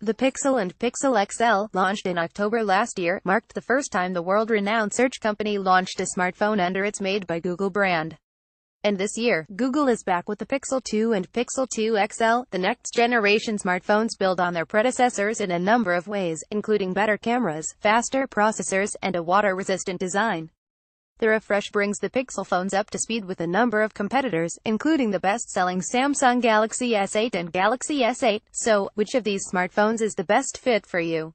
The Pixel and Pixel XL, launched in October last year, marked the first time the world-renowned search company launched a smartphone under its Made by Google brand. And this year, Google is back with the Pixel 2 and Pixel 2 XL. The next-generation smartphones build on their predecessors in a number of ways, including better cameras, faster processors, and a water-resistant design. The refresh brings the Pixel phones up to speed with a number of competitors, including the best-selling Samsung Galaxy S8 and Galaxy S8. So, which of these smartphones is the best fit for you?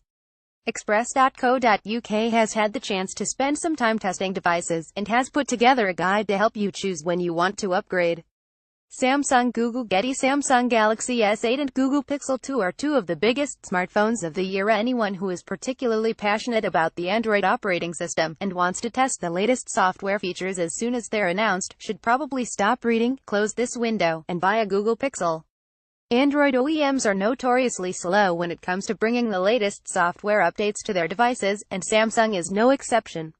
Express.co.uk has had the chance to spend some time testing devices, and has put together a guide to help you choose when you want to upgrade. Samsung Google Getty Samsung Galaxy S8 and Google Pixel 2 are two of the biggest smartphones of the year. Anyone who is particularly passionate about the Android operating system, and wants to test the latest software features as soon as they're announced, should probably stop reading, close this window, and buy a Google Pixel. Android OEMs are notoriously slow when it comes to bringing the latest software updates to their devices, and Samsung is no exception.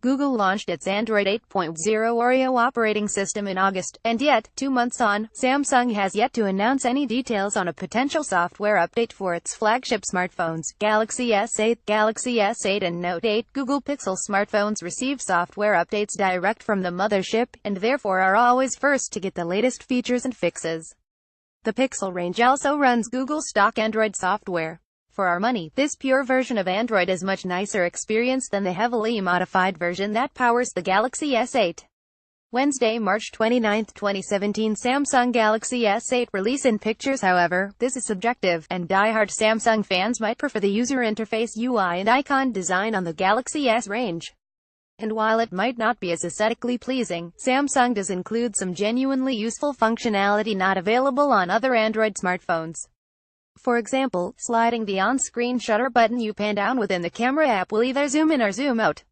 Google launched its Android 8.0 Oreo operating system in August, and yet, 2 months on, Samsung has yet to announce any details on a potential software update for its flagship smartphones, Galaxy S8, Galaxy S8 and Note 8. Google Pixel smartphones receive software updates direct from the mothership, and therefore are always first to get the latest features and fixes. The Pixel range also runs Google stock Android software. For our money, this pure version of Android is much nicer experience than the heavily modified version that powers the Galaxy S8. Wednesday, March 29, 2017. Samsung Galaxy S8 release in pictures. However, this is subjective, and die-hard Samsung fans might prefer the user interface, UI and icon design on the Galaxy S range. And while it might not be as aesthetically pleasing, Samsung does include some genuinely useful functionality not available on other Android smartphones. For example, sliding the on-screen shutter button you pan down within the camera app will either zoom in or zoom out.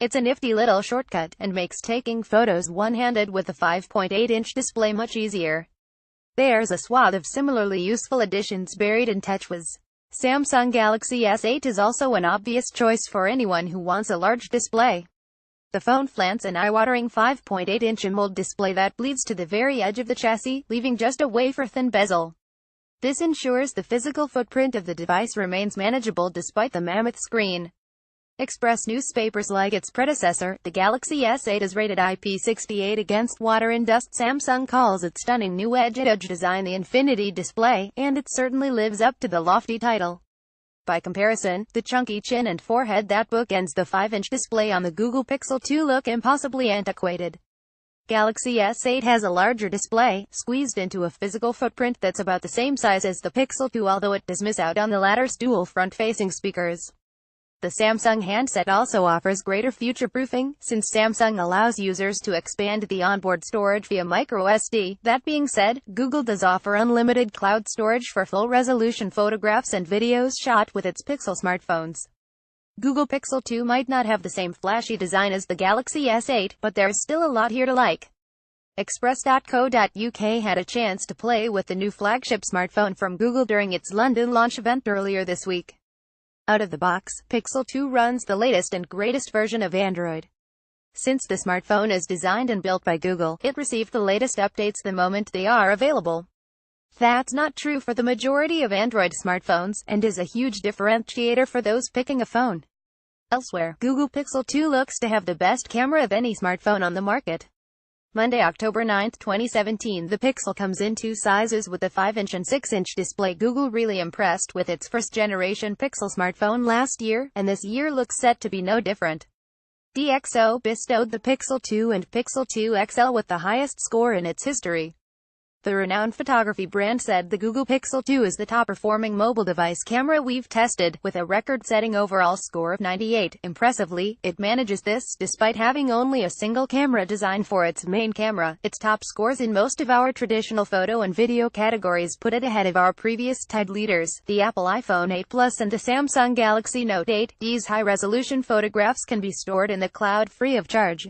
It's a nifty little shortcut, and makes taking photos one-handed with a 5.8-inch display much easier. There's a swath of similarly useful additions buried in TouchWiz. Samsung Galaxy S8 is also an obvious choice for anyone who wants a large display. The phone flaunts an eye-watering 5.8-inch AMOLED display that bleeds to the very edge of the chassis, leaving just a wafer-thin bezel. This ensures the physical footprint of the device remains manageable despite the mammoth screen. Express newspapers like its predecessor, the Galaxy S8 is rated IP68 against water and dust. Samsung calls its stunning new edge-to-edge design the Infinity display, and it certainly lives up to the lofty title. By comparison, the chunky chin and forehead that bookends the 5-inch display on the Google Pixel 2 look impossibly antiquated. Galaxy S8 has a larger display, squeezed into a physical footprint that's about the same size as the Pixel 2, although it does miss out on the latter's dual front-facing speakers. The Samsung handset also offers greater future-proofing, since Samsung allows users to expand the onboard storage via microSD. That being said, Google does offer unlimited cloud storage for full-resolution photographs and videos shot with its Pixel smartphones. Google Pixel 2 might not have the same flashy design as the Galaxy S8, but there's still a lot here to like. Express.co.uk had a chance to play with the new flagship smartphone from Google during its London launch event earlier this week. Out of the box, Pixel 2 runs the latest and greatest version of Android. Since the smartphone is designed and built by Google, it received the latest updates the moment they are available. That's not true for the majority of Android smartphones, and is a huge differentiator for those picking a phone. Elsewhere, Google Pixel 2 looks to have the best camera of any smartphone on the market. Monday, October 9, 2017. The Pixel comes in two sizes with a 5-inch and 6-inch display. Google really impressed with its first-generation Pixel smartphone last year, and this year looks set to be no different. DxO bestowed the Pixel 2 and Pixel 2 XL with the highest score in its history. The renowned photography brand said the Google Pixel 2 is the top-performing mobile device camera we've tested, with a record-setting overall score of 98. Impressively, it manages this, despite having only a single camera designed for its main camera. Its top scores in most of our traditional photo and video categories put it ahead of our previous tied leaders, the Apple iPhone 8 Plus and the Samsung Galaxy Note 8. These high-resolution photographs can be stored in the cloud free of charge.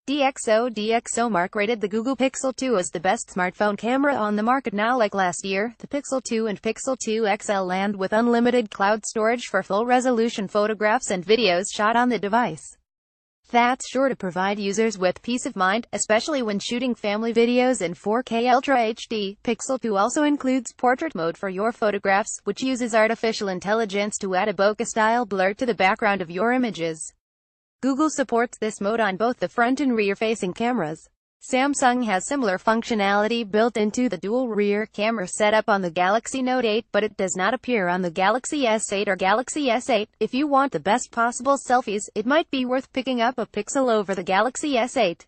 DxOMark rated the Google Pixel 2 as the best smartphone camera on the market now. Like last year, the Pixel 2 and Pixel 2 XL land with unlimited cloud storage for full-resolution photographs and videos shot on the device. That's sure to provide users with peace of mind, especially when shooting family videos in 4K Ultra HD. Pixel 2 also includes portrait mode for your photographs, which uses artificial intelligence to add a bokeh-style blur to the background of your images. Google supports this mode on both the front and rear-facing cameras. Samsung has similar functionality built into the dual rear camera setup on the Galaxy Note 8, but it does not appear on the Galaxy S8 or Galaxy S8. If you want the best possible selfies, it might be worth picking up a Pixel over the Galaxy S8.